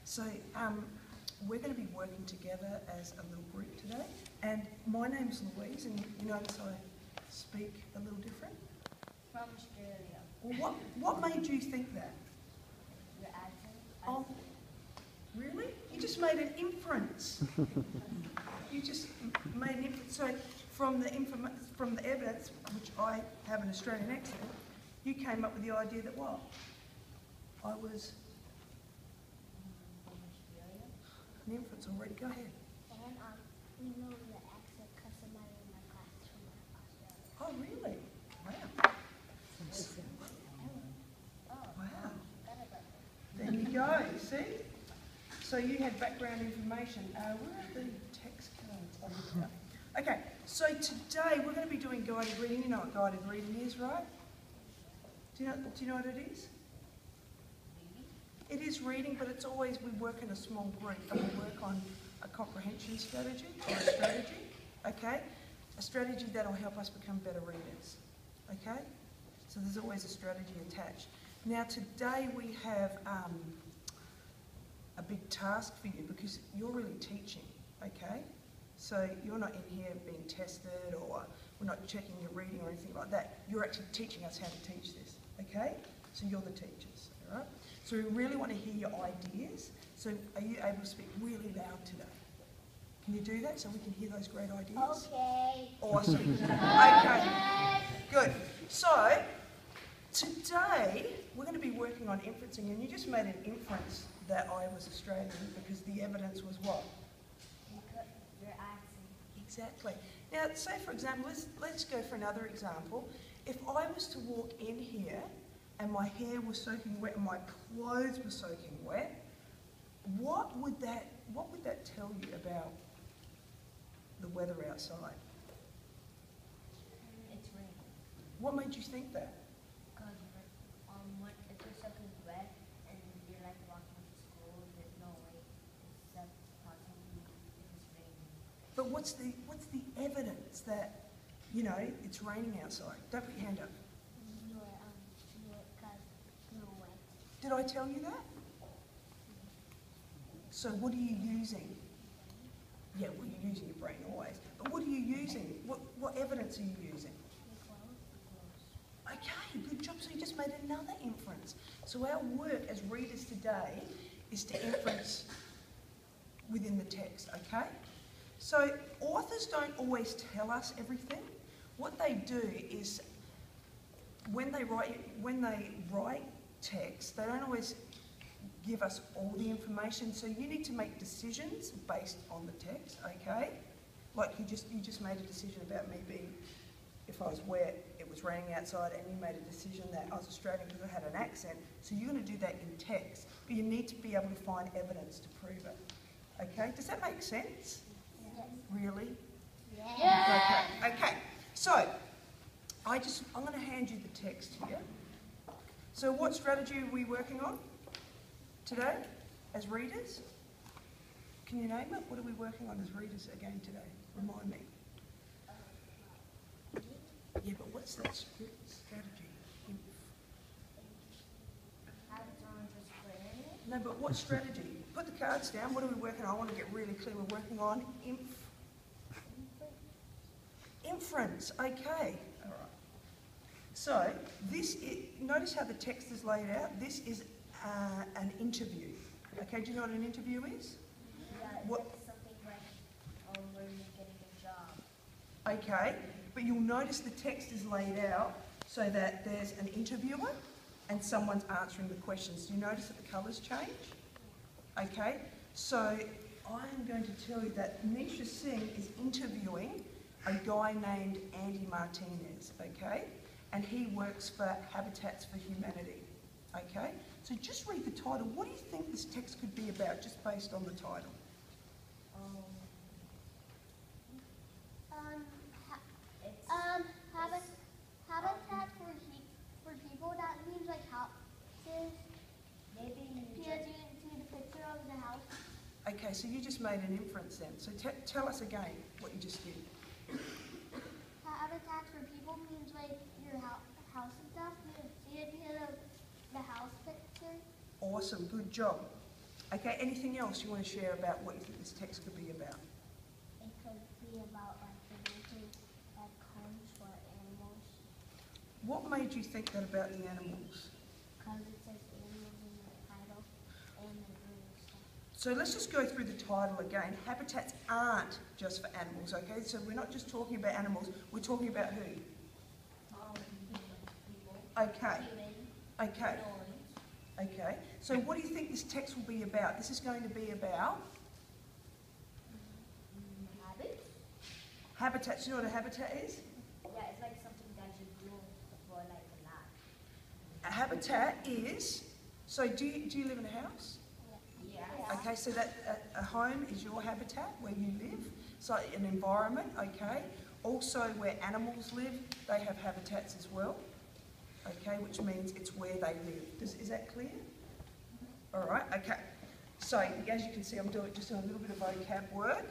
So we're going to be working together as a little group today. And my name's Louise, and you notice I speak a little different? From Australia. Well, what made you think that? Your accent. Oh, really? You just made an inference. You just made an inference. So from the evidence, which I have an Australian accent, you came up with the idea that what? I was From Australia. an inference already. Go ahead. And we know the accent because somebody in my class is from Australia. Oh, really? Wow. Wow. There you go, see? So you had background information. Where are the text cards? Oh, here. Okay, so today we're going to be doing guided reading. You know what guided reading is, right? Do you know what it is? It is reading, but it's always, we work in a small group and we work on a comprehension strategy, or a strategy, okay? A strategy that'll help us become better readers, okay? So there's always a strategy attached. Now today we have a big task for you because you're really teaching, okay? So you're not in here being tested or we're not checking your reading or anything like that. You're actually teaching us how to teach this, okay? So you're the teachers, all right? So we really want to hear your ideas. So are you able to speak really loud today? Can you do that so we can hear those great ideas? Okay. Awesome. Okay. Good. So today we're going to be working on inferencing, and you just made an inference that I was Australian because the evidence was what? Your accent. Exactly. Now, say for example, let's go for another example. If I was to walk in here and my hair was soaking wet and my clothes were soaking wet, what would that tell you about the weather outside? It's raining. What made you think that? Because if you're soaking wet and you're like walking to school, there's no way except possibly if it's raining. But what's the evidence that, you know, it's raining outside? Don't put your hand up. Did I tell you that? So what are you using? Yeah, well, you're using your brain always. But what are you using? What evidence are you using? Okay, good job. So you just made another inference. So our work as readers today is to inference within the text, okay? So authors don't always tell us everything. What they do is when they write text, they don't always give us all the information, so you need to make decisions based on the text, okay? Like you just made a decision about me being, if I was wet, it was raining outside, and you made a decision that I was Australian because I had an accent, so you're going to do that in text, but you need to be able to find evidence to prove it, okay? Does that make sense? Yes. Really? Yeah. Okay, so I'm going to hand you the text here. So what strategy are we working on today as readers? Can you name it? What are we working on as readers again today? Remind me. Yeah, but what's that strategy? No, but what strategy? Put the cards down. What are we working on? I want to get really clear. We're working on inference. Okay. All right. So notice how the text is laid out. This is an interview. Okay, do you know what an interview is? Yeah, What? it's something like where you're getting a job. Okay, but you'll notice the text is laid out so that there's an interviewer and someone's answering the questions. Do you notice that the colours change? Okay, so I'm going to tell you that Nisha Singh is interviewing a guy named Andy Martinez, okay? And he works for Habitats for Humanity, okay? So just read the title. What do you think this text could be about, just based on the title? Habitat for people. That means like houses. Maybe Do you see the picture of the house? Okay, so you just made an inference then. So tell us again what you just did. Habitat for people means like your house and stuff. You see it in the house picture. Awesome, good job. Okay, anything else you want to share about what you think this text could be about? It could be about like the making like homes for animals. What made you think that about the animals? Because it says animals in the title and the early stuff. So let's just go through the title again. Habitats aren't just for animals, okay? So we're not just talking about animals, we're talking about who? People. Okay, Human. okay, Noise. okay. So what do you think this text will be about? This is going to be about Habits. habitats. You know what a habitat is? Yeah, it's like something that you do for like a lot. A habitat is, so do you live in a house? Yeah. Okay, so that a home is your habitat where you live, so an environment, okay. Also where animals live, they have habitats as well, okay, which means it's where they live. Is that clear? All right, okay. So as you can see, I'm just doing a little bit of vocab work.